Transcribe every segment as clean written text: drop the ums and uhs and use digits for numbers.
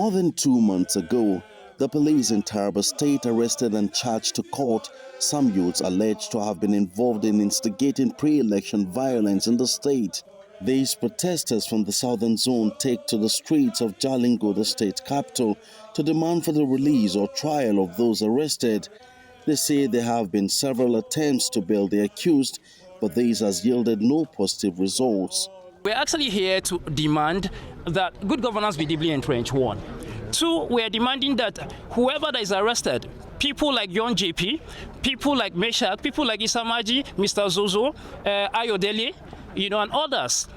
More than 2 months ago, the police in Taraba State arrested and charged to court some youths alleged to have been involved in instigating pre-election violence in the state. These protesters from the southern zone take to the streets of Jalingo, the state capital, to demand for the release or trial of those arrested. They say there have been several attempts to bail the accused, but this has yielded no positive results. We're actually here to demand that good governance be deeply entrenched, one. Two, we're demanding that whoever that is arrested, people like John JP, people like Meshach, people like Isamaji, Mr. Zozo, Ayodele, and others,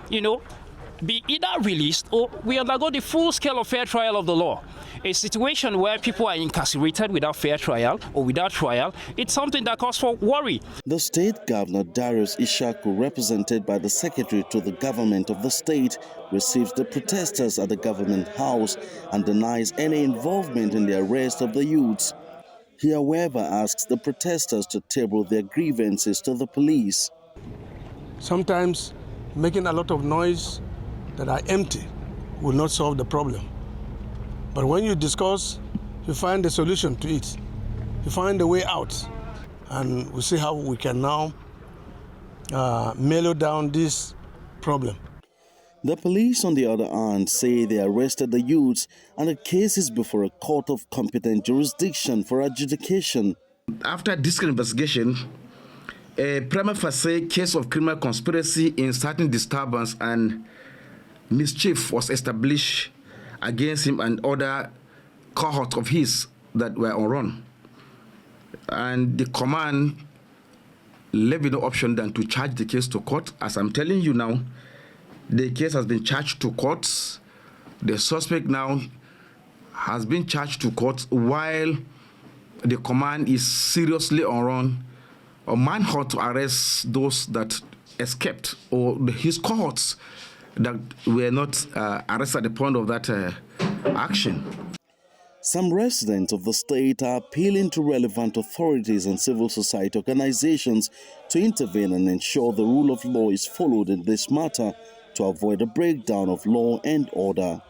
be either released or we undergo the full scale of fair trial of the law. A situation where people are incarcerated without fair trial or without trial, it's something that causes for worry. The state governor, Darius Ishaku, represented by the secretary to the government of the state, receives the protesters at the government house and denies any involvement in the arrest of the youths. He, however, asks the protesters to table their grievances to the police. Sometimes making a lot of noise that are empty will not solve the problem. But when you discuss, you find a solution to it. You find a way out. And we see how we can now mellow down this problem. The police, on the other hand, say they arrested the youths and the case is before a court of competent jurisdiction for adjudication. After this investigation, a prima facie case of criminal conspiracy inciting disturbance and mischief was established against him and other cohorts of his that were on run. And the command left no option than to charge the case to court. As I'm telling you now, the case has been charged to court. The suspect now has been charged to court while the command is seriously on run or manhunt to arrest those that escaped or his cohorts that were not arrested at the point of that action. Some residents of the state are appealing to relevant authorities and civil society organizations to intervene and ensure the rule of law is followed in this matter to avoid a breakdown of law and order.